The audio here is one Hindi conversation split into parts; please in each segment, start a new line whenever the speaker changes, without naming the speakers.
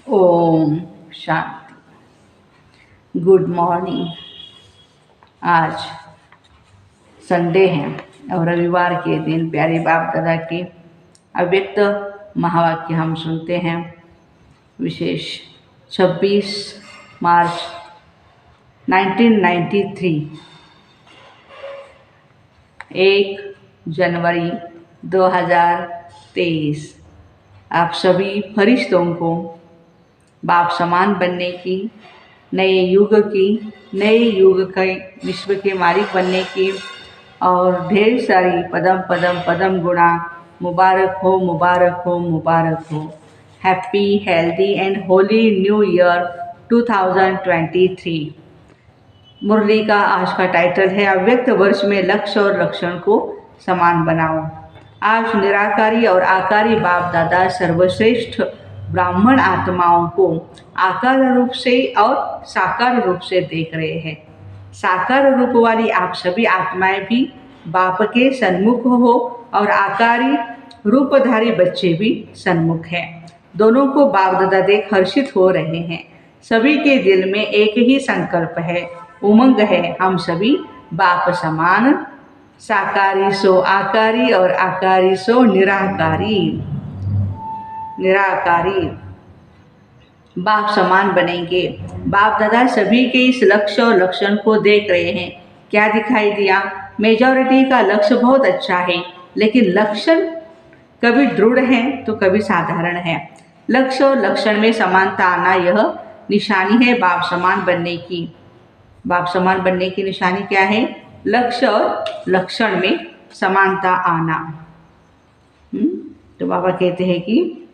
ओम शांति। Good morning. आज संडे है और रविवार के दिन प्यारे बाप दादा के अव्यक्त महावाक्य हम सुनते हैं। विशेष 26 मार्च 1993, 1 जनवरी 2023 आप सभी फरिश्तों को बाप समान बनने की, नए युग के विश्व के मालिक बनने की और ढेर सारी पदम गुणा मुबारक हो, मुबारक हो, मुबारक हो। Happy, healthy and Holi new year 2023। मुरली का आज का टाइटल है अव्यक्त वर्ष में लक्ष्य और लक्षण को समान बनाओ। आज निराकारी और आकारी बाप दादा सर्वश्रेष्ठ ब्राह्मण आत्माओं को आकार रूप से और साकार रूप से देख रहे हैं। साकार रूप वाली आप सभी आत्माएं भी बाप के सन्मुख हो और आकारी रूपधारी बच्चे भी सन्मुख हैं। दोनों को बाप दादा देख हर्षित हो रहे हैं। सभी के दिल में एक ही संकल्प है, उमंग है, हम सभी बाप समान, साकारी सो आकारी और आकारी सो निराकारी बाप समान बनेंगे। बाप दादा सभी के इस लक्ष्य और लक्षण को देख रहे हैं। क्या दिखाई दिया? मेजॉरिटी का लक्ष्य बहुत अच्छा है, लेकिन लक्षण कभी दृढ़ है तो कभी साधारण है। लक्ष्य और लक्षण में समानता आना यह निशानी है बाप समान बनने की। बाप समान बनने की निशानी क्या है? लक्ष्य और लक्षण में समानता आना। तो बाबा कहते हैं कि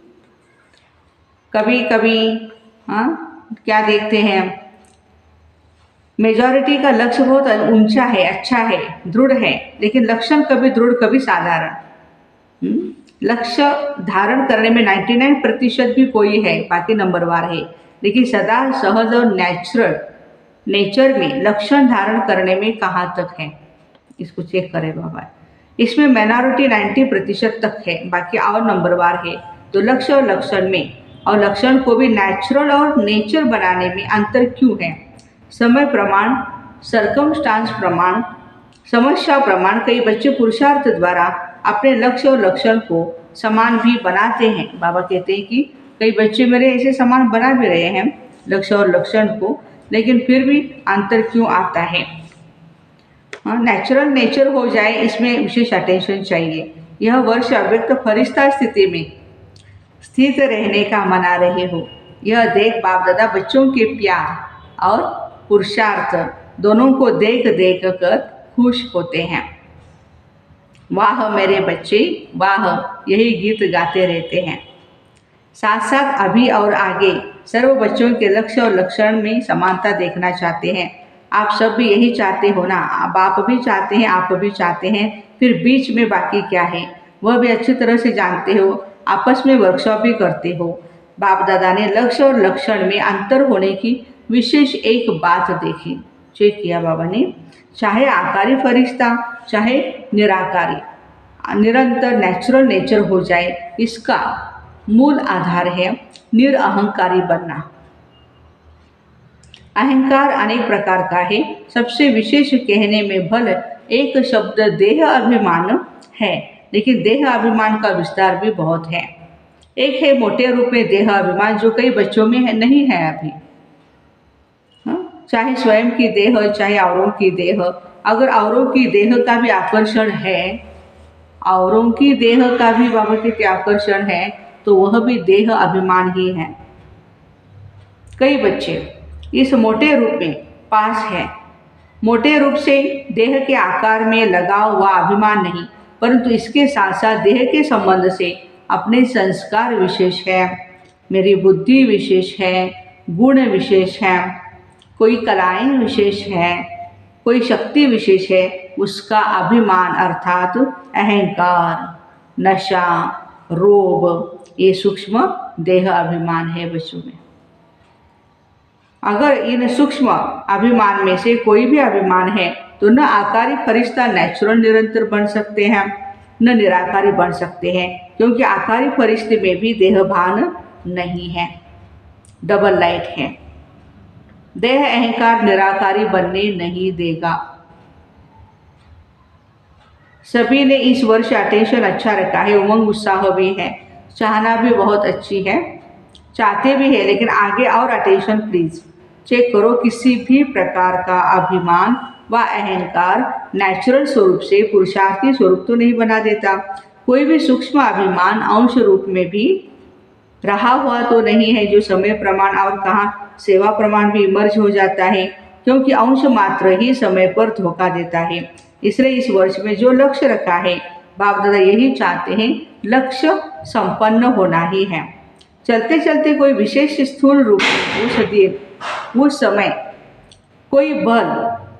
कभी कभी क्या देखते हैं, मेजॉरिटी का लक्ष्य बहुत ऊंचा है, अच्छा है, दृढ़ है, लेकिन लक्षण कभी दृढ़ कभी साधारण। लक्ष्य धारण करने में 99% भी कोई है, बाकी नंबरवार है, लेकिन सदा सहज और नेचर में लक्षण धारण करने में कहाँ तक है, इसको चेक करें बाबा। इसमें माइनॉरिटी 90% तक है, बाकी और नंबरवार है। तो लक्ष्य और लक्षण में और लक्षण को भी नेचुरल और नेचर बनाने में अंतर क्यों है? समय प्रमाण, सर्कमस्टांस प्रमाण, समस्या प्रमाण कई बच्चे पुरुषार्थ द्वारा अपने लक्ष्य और लक्षण को समान भी बनाते हैं। बाबा कहते हैं कि कई बच्चे मेरे ऐसे समान बना भी रहे हैं लक्ष्य और लक्षण को, लेकिन फिर भी अंतर क्यों आता है? नेचुरल नेचर हो जाए, इसमें विशेष अटेंशन चाहिए। यह वर्ष अव्यक्त फरिश्ता स्थिति में स्थित रहने का मना रहे हो। यह देख बाप दादा बच्चों के प्यार और पुरुषार्थ दोनों को देख देख कर खुश होते हैं। वाह मेरे बच्चे वाह, यही गीत गाते रहते हैं। साथ साथ अभी और आगे सर्व बच्चों के लक्ष्य और लक्षण में समानता देखना चाहते हैं। आप सब भी यही चाहते हो ना? बाप भी चाहते हैं, आप भी चाहते हैं, फिर बीच में बाकी क्या है वह भी अच्छी तरह से जानते हो। आपस में वर्कशॉप भी करते हो। बाप दादा ने लक्ष्य और लक्षण में अंतर होने की विशेष एक बात देखी, चेक किया बाबा ने। चाहे आकारी फरिश्ता चाहे निराकारी, निरंतर नेचुरल नेचर हो जाए, इसका मूल आधार है निरअहंकारी बनना। अहंकार अनेक प्रकार का है। सबसे विशेष कहने में भल एक शब्द देह अभिमान है, लेकिन देह अभिमान का विस्तार भी बहुत है। एक है मोटे रूप में देह अभिमान, जो कई बच्चों में नहीं है अभी। चाहे स्वयं की देह चाहे औरों की देह, अगर औरों की देह का भी आकर्षण है, औरों की देह का भी बाबा के आकर्षण है, तो वह भी देह अभिमान ही है। कई बच्चे इस मोटे रूप में पास है। मोटे रूप से देह के आकार में लगाव व अभिमान नहीं, परंतु इसके साथ साथ देह के संबंध से अपने संस्कार विशेष है, मेरी बुद्धि विशेष है, गुण विशेष है, कोई कलाएं विशेष है, कोई शक्ति विशेष है, उसका अभिमान अर्थात अहंकार, नशा, रोग, ये सूक्ष्म देह अभिमान है बच्चों में। अगर इन सूक्ष्म अभिमान में से कोई भी अभिमान है तो न आकारी फरिश्ता नेचुरल निरंतर बन सकते हैं, न निराकारी बन सकते हैं, क्योंकि आकारी फरिश्ते में भी देह भान नहीं है। डबल लाइट है। देह अहंकार निराकारी बनने नहीं देगा। सभी ने इस वर्ष अटेंशन अच्छा रखा है, उमंग उत्साह भी है, चाहना भी बहुत अच्छी है, चाहते भी है, लेकिन आगे और अटेंशन प्लीज। चेक करो किसी भी प्रकार का अभिमान व अहंकार नेचुरल स्वरूप से पुरुषार्थी स्वरूप तो नहीं बना देता। कोई भी सूक्ष्म अभिमान अंश रूप में भी रहा हुआ तो नहीं है, जो समय प्रमाण और कहाँ सेवा प्रमाण भी इमर्ज हो जाता है, क्योंकि अंश मात्र ही समय पर धोखा देता है। इसलिए इस वर्ष में जो लक्ष्य रखा है, बाप दादा यही चाहते हैं, लक्ष्य संपन्न होना ही है। चलते चलते कोई विशेष स्थूल रूप में उस दिन उस समय कोई बल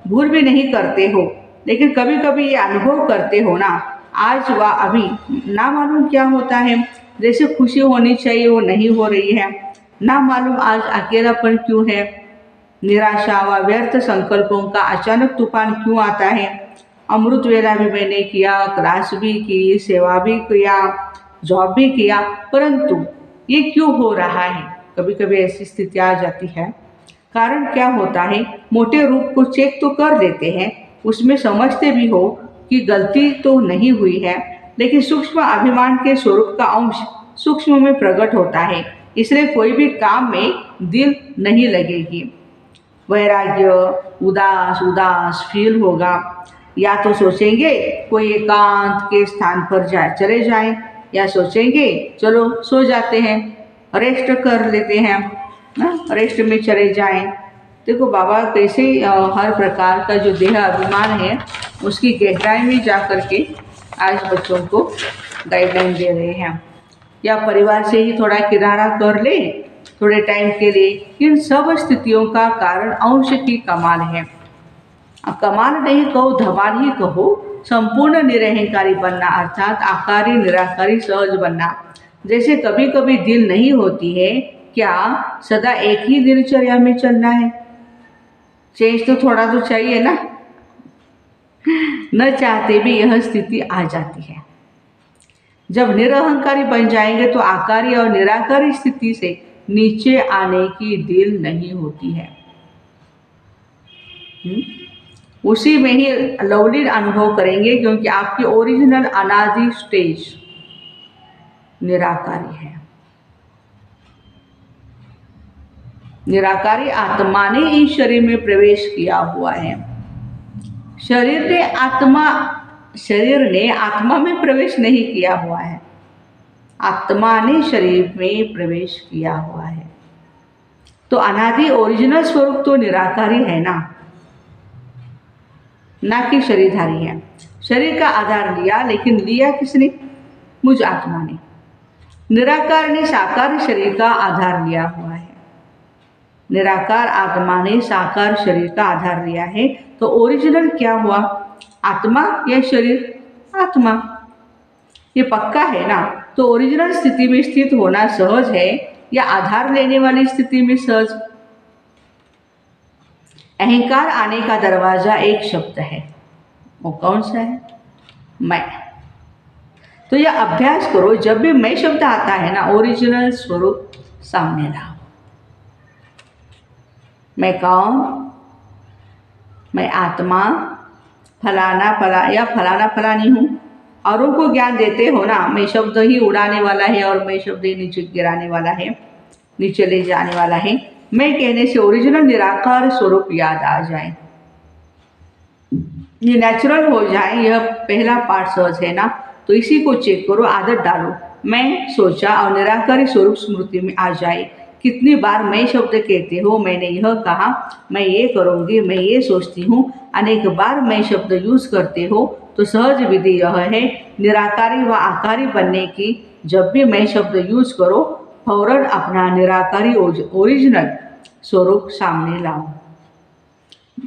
भूल भी नहीं करते हो, लेकिन कभी कभी ये अनुभव करते हो ना, आज व अभी ना मालूम क्या होता है, जैसे खुशी होनी चाहिए वो नहीं हो रही है, ना मालूम आज अकेलापन क्यों है, निराशा व व्यर्थ संकल्पों का अचानक तूफान क्यों आता है। अमृत वेला भी मैंने किया, क्लास भी की, सेवा भी किया, जॉब भी किया, परंतु ये क्यों हो रहा है। कभी कभी ऐसी स्थिति आ जाती है। कारण क्या होता है, मोटे रूप को चेक तो कर लेते हैं, उसमें समझते भी हो कि गलती तो नहीं हुई है, लेकिन सूक्ष्म अभिमान के स्वरूप का अंश सूक्ष्म में प्रकट होता है, इसलिए कोई भी काम में दिल नहीं लगेगी। वैराग्य उदास उदास फील होगा, या तो सोचेंगे कोई एकांत के स्थान पर चले जाएं, या सोचेंगे चलो सो जाते हैं, रेस्ट कर लेते हैं ना, रेस्ट में चले जाएं। देखो बाबा कैसे हर प्रकार का जो देह अभिमान है उसकी गहराई में जा कर के आज बच्चों को गाइडलाइन दे रहे हैं। या परिवार से ही थोड़ा किनारा कर ले थोड़े टाइम के लिए, इन सब स्थितियों का कारण अंश की कमाल है। कमाल नहीं कहो, धमाल ही कहो, संपूर्ण निरहंकारी बनना, अर्थात आकारी निराकारी सहज बनना। जैसे कभी कभी दिल नहीं होती है, क्या सदा एक ही दिनचर्या में चलना है, चेंज तो थोड़ा तो चाहिए ना। न चाहते भी यह स्थिति आ जाती है। जब निरहंकारी बन जाएंगे तो आकारी और निराकारी स्थिति से नीचे आने की दिल नहीं होती है। उसी में ही लवलीन अनुभव करेंगे, क्योंकि आपकी ओरिजिनल अनादि स्टेज निराकारी है। निराकारी आत्मा ने इस शरीर में प्रवेश किया हुआ है। शरीर ने आत्मा में प्रवेश नहीं किया हुआ है, आत्मा ने शरीर में प्रवेश किया हुआ है। तो अनादि ओरिजिनल स्वरूप तो निराकारी है ना कि शरीरधारी है। शरीर का आधार लिया, लेकिन लिया किसने? मुझ आत्मा ने। निराकार ने साकार शरीर का आधार लिया हुआ है। निराकार आत्मा ने साकार शरीर का आधार लिया है, तो ओरिजिनल क्या हुआ? आत्मा या शरीर? आत्मा। ये पक्का है ना। तो ओरिजिनल स्थिति में स्थित होना सहज है या आधार लेने वाली स्थिति में सहज? अहंकार आने का दरवाजा एक शब्द है, वो कौन सा है? मैं। तो यह अभ्यास करो, जब भी मैं शब्द आता है ना, ओरिजिनल स्वरूप सामने लाओ। मैं कौन? मैं आत्मा, फलाना फलानी हूँ। औरों को ज्ञान देते हो ना, मैं शब्द ही उड़ाने वाला है और मैं शब्द ही नीचे गिराने वाला है, नीचे ले जाने वाला है। मैं कहने से ओरिजिनल निराकार स्वरूप याद आ जाए, ये नेचुरल हो जाए। यह पहला पार्ट सहज है ना, तो इसी को चेक करो, आदत डालो। मैं सोचा और निराकारी स्वरूप स्मृति में आ जाए। कितनी बार मैं शब्द कहते हो, मैंने यह कहा, मैं ये करूँगी, मैं ये सोचती हूँ, अनेक बार मैं शब्द यूज करते हो, तो सहज विधि यह है निराकारी व आकारी बनने की। जब भी मैं शब्द यूज करो, फौरन अपना निराकारी ओरिजिनल स्वरूप सामने लाओ।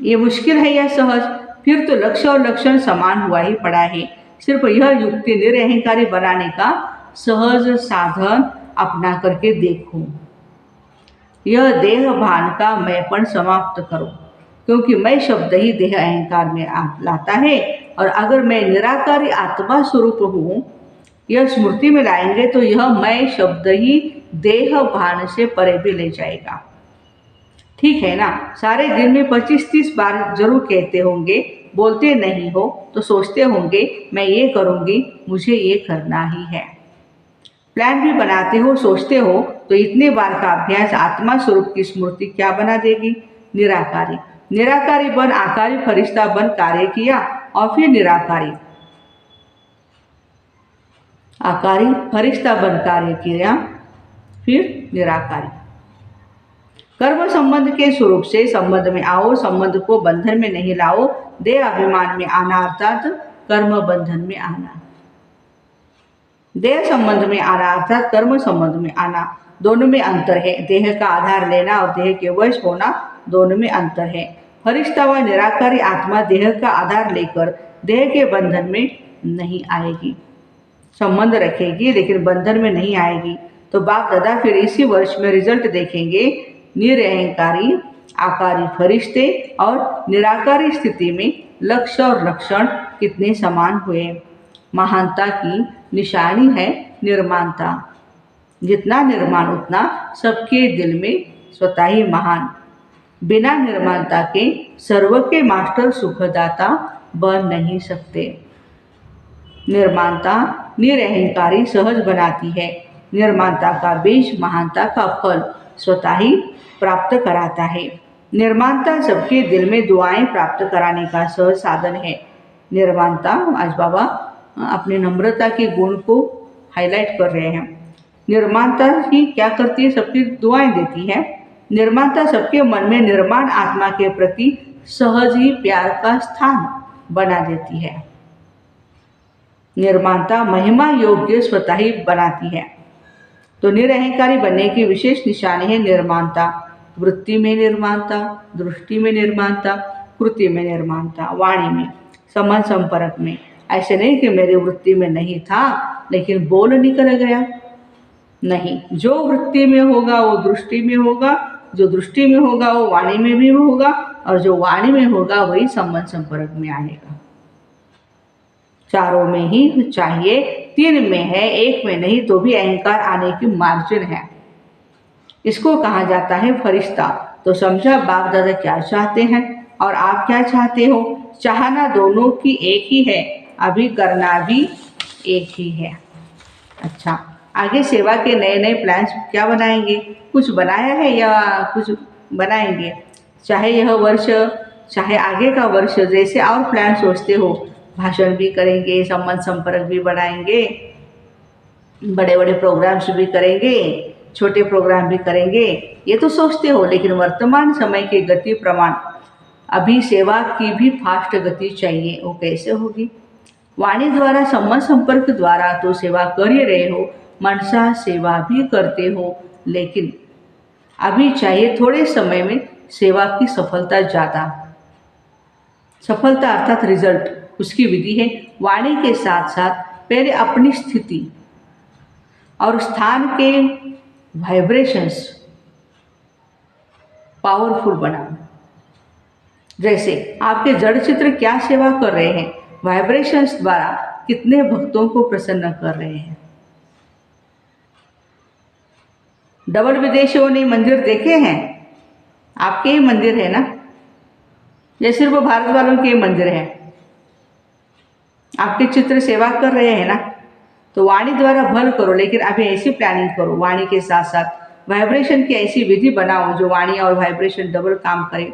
ये मुश्किल है या सहज? फिर तो लक्ष्य और लक्षण समान हुआ ही पड़ा है। सिर्फ यह युक्ति निरअहंकारी बनाने का सहज साधन अपना करके देखो। यह देह भान का मैंपन समाप्त करो, क्योंकि मैं शब्द ही देह अहंकार में लाता है। और अगर मैं निराकारी आत्मा स्वरूप हूँ, यह स्मृति में लाएंगे तो यह मैं शब्द ही देह भान से परे भी ले जाएगा। ठीक है ना? सारे दिन में 25-30 बार जरूर कहते होंगे, बोलते नहीं हो तो सोचते होंगे मैं ये करूँगी, मुझे ये करना ही है। प्लान भी बनाते हो, सोचते हो तो इतने बार का अभ्यास आत्मा स्वरूप की स्मृति क्या बना देगी? निराकारी। निराकारी बन आकारी फरिश्ता बन कार्य किया और फिर निराकारी आकारी फरिश्ता बन कार्य किया, फिर निराकारी। कर्म संबंध के स्वरूप से संबंध में आओ, संबंध को बंधन में नहीं लाओ। देह अभिमान में आना अर्थात कर्म बंधन में आना। देह संबंध में आना अर्थात कर्म संबंध में आना, दोनों में अंतर है। देह का आधार लेना और देह के वश होना, दोनों में अंतर है। फरिश्ता व निराकारी आत्मा देह का आधार लेकर देह के बंधन में नहीं आएगी, संबंध रखेगी लेकिन बंधन में नहीं आएगी। तो बाप दादा फिर इसी वर्ष में रिजल्ट देखेंगे। निरअहंकारी आकारी फरिश्ते और निराकारी स्थिति में लक्ष्य और लक्षण कितने समान हुए। महानता की निशानी है निर्माणता। जितना निर्माण उतना सबके दिल में स्वतः ही महान। बिना निर्माणता के सर्व के मास्टर सुखदाता बन नहीं सकते। निर्माणता निरअहंकारी सहज बनाती है। निर्माणता का बीज महानता का फल स्वतः ही प्राप्त कराता है। निर्माणता सबके दिल में दुआएं प्राप्त कराने का सहज साधन है। निर्माणता, आज बाबा अपने नम्रता के गुण को हाईलाइट कर रहे हैं। निर्माणता ही क्या करती है? सबकी दुआएं देती है। निर्माणता सबके मन में निर्माण आत्मा के प्रति सहज ही प्यार का स्थान बना देती है। निर्माणता महिमा योग्य स्वतः ही बनाती है। तो निरअहंकारी बनने की विशेष निशानी है निर्माणता। वृत्ति में निर्माणता, दृष्टि में निर्माणता, कृति में निर्माणता, वाणी में, संबंध संपर्क में। ऐसे नहीं कि मेरी वृत्ति में नहीं था लेकिन बोल निकल गया। नहीं, जो वृत्ति में होगा वो दृष्टि में होगा, जो दृष्टि में होगा वो वाणी में भी होगा, और जो वाणी में होगा वही संबंध संपर्क में आएगा। चारों में ही चाहिए, तीन में है, एक में नहीं तो भी अहंकार आने की मार्जिन है। इसको कहा जाता है फरिश्ता। तो समझा बाप दादा क्या चाहते हैं और आप क्या चाहते हो। चाहना दोनों की एक ही है, अभी करना भी एक ही है। अच्छा, आगे सेवा के नए नए प्लान्स क्या बनाएंगे? कुछ बनाया है या कुछ बनाएंगे? चाहे यह वर्ष, चाहे आगे का वर्ष, जैसे और प्लान सोचते हो। भाषण भी करेंगे, संबंध संपर्क भी बढ़ाएंगे, बड़े बड़े प्रोग्राम्स भी करेंगे, छोटे प्रोग्राम भी करेंगे, ये तो सोचते हो। लेकिन वर्तमान समय की गति प्रमाण अभी सेवा की भी फास्ट गति चाहिए। वो कैसे होगी? वाणी द्वारा, संबंध संपर्क द्वारा तो सेवा कर ही रहे हो, मनसा सेवा भी करते हो, लेकिन अभी चाहिए थोड़े समय में सेवा की सफलता ज़्यादा। सफलता अर्थात रिजल्ट, उसकी विधि है वाणी के साथ साथ पहले अपनी स्थिति और स्थान के वाइब्रेशंस पावरफुल बनाना। जैसे आपके जड़ चित्र क्या सेवा कर रहे हैं, वाइब्रेशंस द्वारा कितने भक्तों को प्रसन्न कर रहे हैं। डबल विदेशियों ने मंदिर देखे हैं? आपके ही मंदिर है ना, या सिर्फ भारत वालों के मंदिर है? आपके चित्र सेवा कर रहे हैं ना। तो वाणी द्वारा भल करो, लेकिन अभी ऐसी प्लानिंग करो, वाणी के साथ साथ वाइब्रेशन की ऐसी विधि बनाओ जो वाणी और वाइब्रेशन डबल काम करे।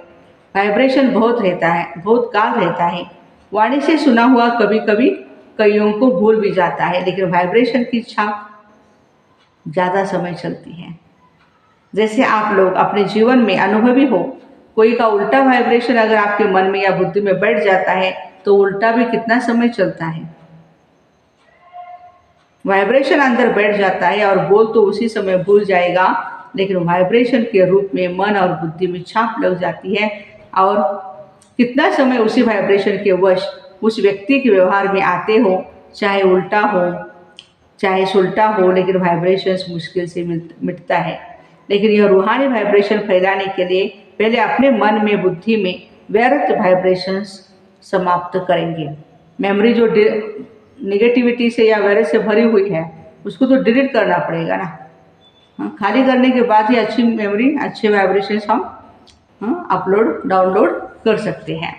वाइब्रेशन बहुत रहता है, बहुत काल रहता है। वाणी से सुना हुआ कभी कभी कईयों को भूल भी जाता है, लेकिन वाइब्रेशन की छाप ज़्यादा समय चलती है। जैसे आप लोग अपने जीवन में अनुभवी हो, कोई का उल्टा वाइब्रेशन अगर आपके मन में या बुद्धि में बैठ जाता है तो उल्टा भी कितना समय चलता है। वाइब्रेशन अंदर बैठ जाता है और बोल तो उसी समय भूल जाएगा, लेकिन वाइब्रेशन के रूप में मन और बुद्धि में छाप लग जाती है और कितना समय उसी वाइब्रेशन के वश उस व्यक्ति के व्यवहार में आते हो, चाहे उल्टा हो चाहे सुलटा हो, लेकिन वाइब्रेशंस मुश्किल से मिटता है। लेकिन यह रूहानी वाइब्रेशन फैलाने के लिए पहले अपने मन में, बुद्धि में व्यर्थ वाइब्रेशंस समाप्त करेंगे। मेमोरी जो नेगेटिविटी से या वायरस से भरी हुई है उसको तो डिलीट करना पड़ेगा ना। हाँ, खाली करने के बाद ही अच्छी मेमोरी, अच्छे वाइब्रेशंस हम अपलोड डाउनलोड कर सकते हैं,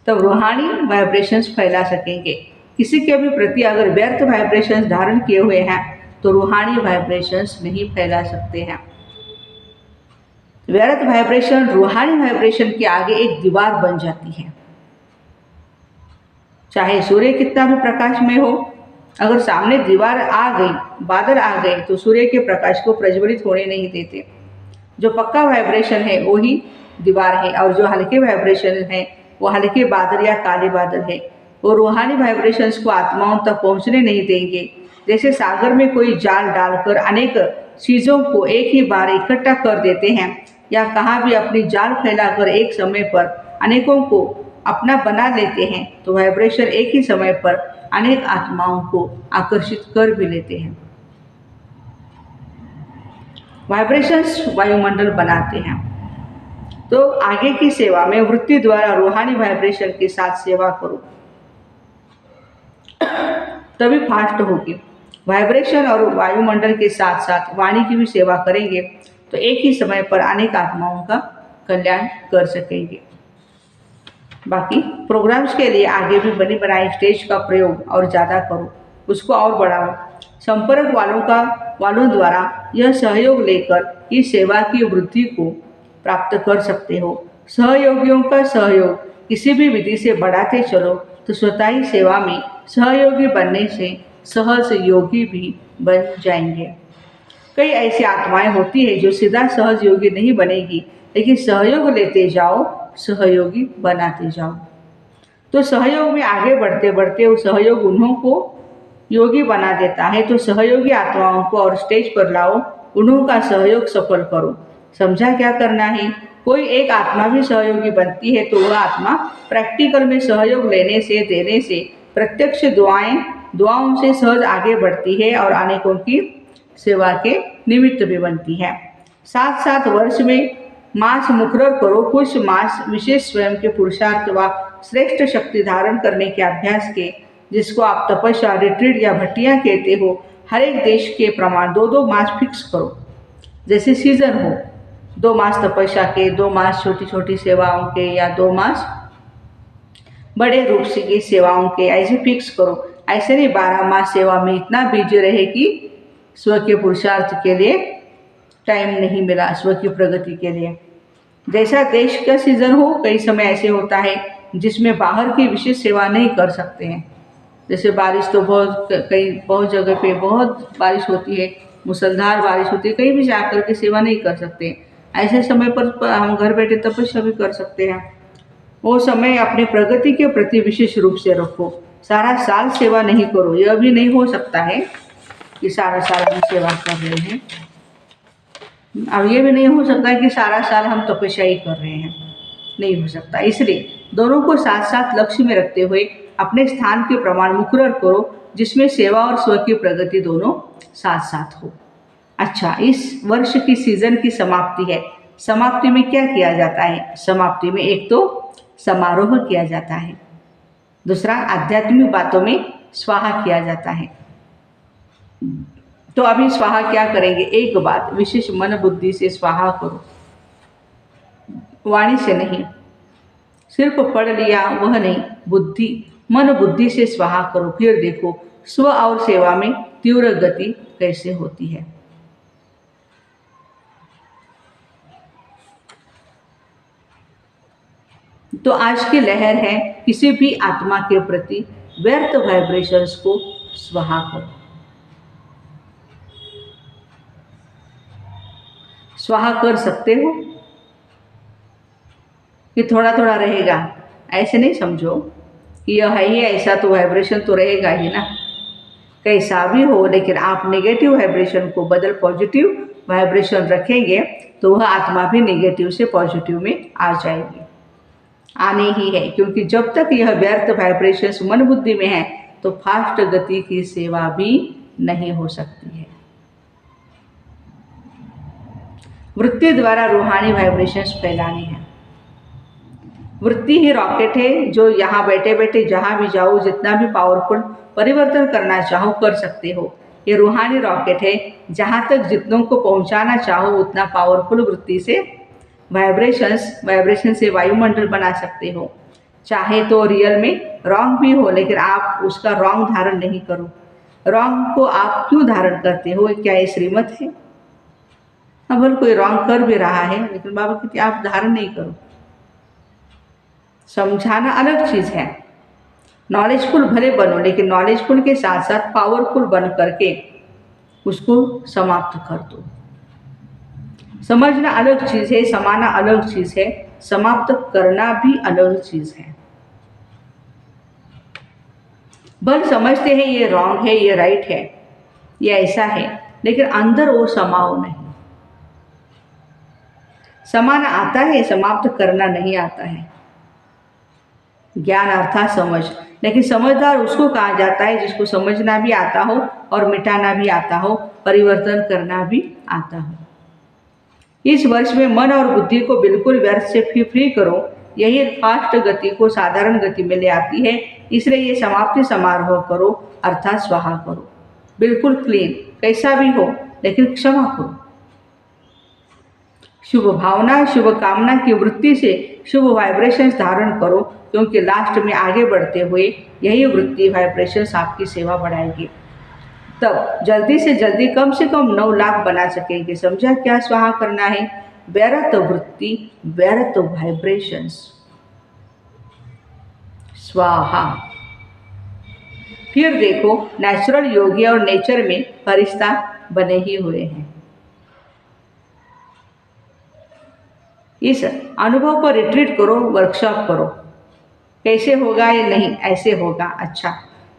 तब रूहानी वाइब्रेशंस फैला सकेंगे। किसी के भी प्रति अगर व्यर्थ वाइब्रेशंस धारण किए हुए हैं तो रूहानी वाइब्रेशंस नहीं फैला सकते हैं। व्यर्थ वाइब्रेशन रूहानी वाइब्रेशन के आगे एक दीवार बन जाती है। चाहे सूर्य कितना भी प्रकाश में हो, अगर सामने दीवार आ गई, बादल आ गए, तो सूर्य के प्रकाश को प्रज्वलित होने नहीं देते। जो पक्का वाइब्रेशन है वही दीवार है, और जो हल्के वाइब्रेशन है वो हल्के बादल या काले बादल है। वो रूहानी वाइब्रेशंस को आत्माओं तक पहुंचने नहीं देंगे। जैसे सागर में कोई जाल डालकर अनेक चीज़ों को एक ही बार इकट्ठा कर देते हैं, या कहाँ भी अपनी जाल फैलाकर एक समय पर अनेकों को अपना बना लेते हैं, तो वाइब्रेशन एक ही समय पर अनेक आत्माओं को आकर्षित कर भी लेते हैं। वाइब्रेशंस वायुमंडल बनाते हैं। तो आगे की सेवा में वृत्ति द्वारा रूहानी वाइब्रेशन के साथ सेवा करो, तभी फास्ट होगी। वाइब्रेशन और वायुमंडल के साथ साथ वाणी की भी सेवा करेंगे तो एक ही समय पर अनेक आत्माओं का कल्याण कर सकेंगे। बाकी प्रोग्राम्स के लिए आगे भी बनी बनाई स्टेज का प्रयोग और ज़्यादा करो, उसको और बढ़ाओ। संपर्क वालों द्वारा यह सहयोग लेकर इस सेवा की वृद्धि को प्राप्त कर सकते हो। सहयोगियों का सहयोग किसी भी विधि से बढ़ाते चलो तो स्वतः ही सेवा में सहयोगी बनने से सहज योगी भी बन जाएंगे। कई ऐसी आत्माएं होती है जो सीधा सहज योगी नहीं बनेगी, लेकिन सहयोग लेते जाओ, सहयोगी बनाते जाओ। तो सहयोग में आगे बढ़ते बढ़ते वो सहयोग उन्हों को योगी बना देता है। तो सहयोगी आत्माओं को और स्टेज पर लाओ, उन्हों का सहयोग सफल करो। समझा क्या करना है? कोई एक आत्मा भी सहयोगी बनती है तो वह आत्मा प्रैक्टिकल में सहयोग लेने से, देने से, प्रत्यक्ष दुआओं से सहज आगे बढ़ती है और अनेकों की सेवा के निमित्त भी बनती है। साथ साथ वर्ष में मास मुकर्रर करो, कुछ मास विशेष स्वयं के पुरुषार्थ व श्रेष्ठ शक्ति धारण करने के अभ्यास के, जिसको आप तपस्या, रिट्रीट या भट्टियाँ कहते हो। हर एक देश के प्रमाण 2-2 मास फिक्स करो, जैसे सीजन हो, 2 मास तपस्या के, 2 मास छोटी छोटी सेवाओं के, या 2 मास बड़े रूप से की सेवाओं के, ऐसे फिक्स करो। ऐसे नहीं 12 मास सेवा में इतना बिजी रहे कि स्व के पुरुषार्थ के लिए टाइम नहीं मिला, स्व की प्रगति के लिए। जैसा देश का सीजन हो, कई समय ऐसे होता है जिसमें बाहर की विशेष सेवा नहीं कर सकते हैं। जैसे बारिश तो बहुत जगह पे बहुत बारिश होती है, मूसलाधार बारिश होती है, कहीं भी जाकर के सेवा नहीं कर सकते। ऐसे समय पर हम घर बैठे तपस्या भी कर सकते हैं। वो समय अपने प्रगति के प्रति विशेष रूप से रखो। सारा साल सेवा नहीं करो, यह भी नहीं हो सकता है कि सारा साल हम सेवा कर रहे हैं। अब ये भी नहीं हो सकता है कि सारा साल हम तपस्या ही कर रहे हैं, नहीं हो सकता। इसलिए दोनों को साथ साथ लक्ष्य में रखते हुए अपने स्थान के प्रमाण मुकर्रर करो, जिसमें सेवा और स्व की प्रगति दोनों साथ साथ हो। अच्छा, इस वर्ष की सीजन की समाप्ति है। समाप्ति में क्या किया जाता है? समाप्ति में एक तो समारोह किया जाता है, दूसरा आध्यात्मिक बातों में स्वाहा किया जाता है। तो अभी स्वाहा क्या करेंगे? एक बात विशेष मन बुद्धि से स्वाहा करो, वाणी से नहीं। सिर्फ पढ़ लिया वह नहीं, बुद्धि मन बुद्धि से स्वाहा करो। फिर देखो स्व और सेवा में तीव्र गति कैसे होती है। तो आज की लहर है, किसी भी आत्मा के प्रति व्यर्थ वाइब्रेशंस को स्वाहा करो। स्वाहा कर सकते हो कि थोड़ा थोड़ा रहेगा, ऐसे नहीं समझो कि यह है ही ऐसा तो वाइब्रेशन तो रहेगा ही ना। कैसा भी हो, लेकिन आप नेगेटिव वाइब्रेशन को बदल पॉजिटिव वाइब्रेशन रखेंगे तो वह आत्मा भी नेगेटिव से पॉजिटिव में आ जाएगी, आने ही है। क्योंकि जब तक यह व्यर्थ वाइब्रेशंस मन बुद्धि में है तो फास्ट गति की सेवा भी नहीं हो सकती है। वृत्ति द्वारा रूहानी वाइब्रेशंस फैलाने हैं। वृत्ति ही रॉकेट है जो यहाँ बैठे बैठे जहाँ भी जाओ, जितना भी पावरफुल परिवर्तन करना चाहो कर सकते हो। ये रूहानी रॉकेट है, जहाँ तक जितनों को पहुँचाना चाहो उतना पावरफुल वृत्ति से वाइब्रेशन से वायुमंडल बना सकते हो। चाहे तो रियल में रॉन्ग भी हो, लेकिन आप उसका रॉन्ग धारण नहीं करो। रॉन्ग को आप क्यों धारण करते हो? क्या ये श्रीमत है? अब कोई रॉन्ग कर भी रहा है, लेकिन बाबा कहते आप धारण नहीं करो। समझाना अलग चीज है। नॉलेजफुल भले बनो, लेकिन नॉलेजफुल के साथ साथ पावरफुल बन करके उसको समाप्त कर दो। समझना अलग चीज है, समाना अलग चीज है, समाप्त करना भी अलग चीज है। बल समझते हैं ये रॉन्ग है, ये राइट है, ये ऐसा है, लेकिन अंदर वो समाओ नहीं। समाना आता है, समाप्त करना नहीं आता है। ज्ञान अर्थात समझ, लेकिन समझदार उसको कहा जाता है जिसको समझना भी आता हो और मिटाना भी आता हो, परिवर्तन करना भी आता हो। इस वर्ष में मन और बुद्धि को बिल्कुल व्यर्थ से फ्री करो। यही फास्ट गति को साधारण गति में ले आती है। इसलिए ये समाप्ति समारोह करो, अर्थात स्वाहा करो। बिल्कुल क्लीन, कैसा भी हो, लेकिन क्षमा करो। शुभ भावना, शुभ कामना की वृत्ति से शुभ वाइब्रेशंस धारण करो, क्योंकि लास्ट में आगे बढ़ते हुए यही वृत्ति वाइब्रेशंस आपकी सेवा बढ़ाएगी। तब जल्दी से जल्दी कम से कम 9 लाख बना सकेंगे। समझा क्या स्वाहा करना है? व्यर्थ वृत्ति, व्यर्थ वाइब्रेशंस, स्वाहा। फिर देखो, नेचुरल योगी और नेचर में फरिश्ता बने ही हुए हैं। इस अनुभव पर रिट्रीट करो, वर्कशॉप करो। कैसे होगा ये नहीं, ऐसे होगा। अच्छा,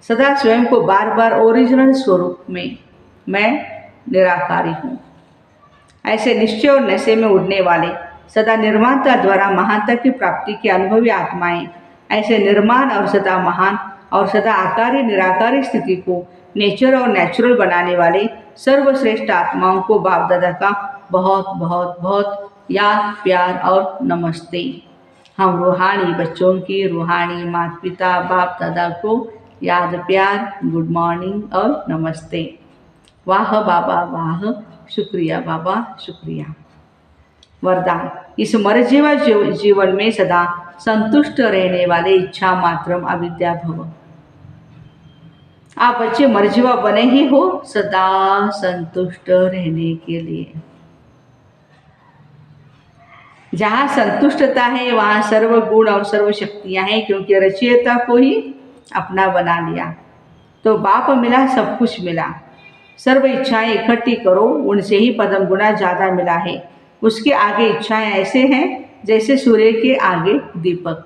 सदा स्वयं को बार बार ओरिजिनल स्वरूप में मैं निराकारी हूँ। ऐसे निश्चय और नशे में उड़ने वाले, सदा निर्माता द्वारा महानता की प्राप्ति की अनुभवी आत्माएं, ऐसे निर्माण और सदा महान और सदा आकारी निराकारी स्थिति को नेचर और नेचुरल बनाने वाले सर्वश्रेष्ठ आत्माओं को बाप दादा का बहुत बहुत बहुत याद, प्यार और नमस्ते। हम रूहानी बच्चों की, रूहानी माता पिता बाप दादा को याद, प्यार, गुड मॉर्निंग और नमस्ते। वाह बाबा वाह, शुक्रिया बाबा शुक्रिया। वरदान, इस मरजीवा जीवन में सदा संतुष्ट रहने वाले इच्छा मात्रम अविद्या भव। आप बच्चे मरजीवा बने ही हो सदा संतुष्ट रहने के लिए। जहाँ संतुष्टता है वहाँ सर्व गुण और सर्व शक्तियाँ हैं, क्योंकि रचयिता को ही अपना बना लिया। तो बाप मिला, सब कुछ मिला। सर्व इच्छाएं इकट्ठी करो, उनसे ही पदम गुना ज़्यादा मिला है। उसके आगे इच्छाएं ऐसे हैं जैसे सूर्य के आगे दीपक।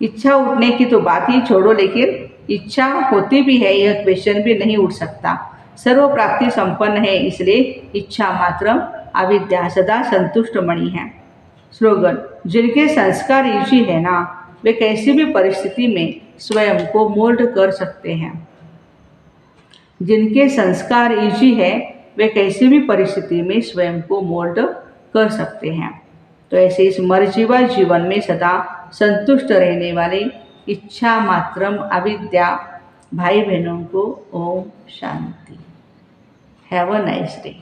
इच्छा उठने की तो बात ही छोड़ो, लेकिन इच्छा होती भी है यह क्वेश्चन भी नहीं उठ सकता। सर्व प्राप्ति संपन्न है, इसलिए इच्छा मात्र अविद्या सदा संतुष्ट मणि है। स्लोगन, जिनके संस्कार ईजी है ना, वे कैसी भी परिस्थिति में स्वयं को मोल्ड कर सकते हैं। जिनके संस्कार ईजी है वे कैसी भी परिस्थिति में स्वयं को मोल्ड कर सकते हैं। तो ऐसे इस मरजीवा जीवन में सदा संतुष्ट रहने वाले इच्छा मात्रम अविद्या भाई बहनों को Om Shanti. Have a nice day.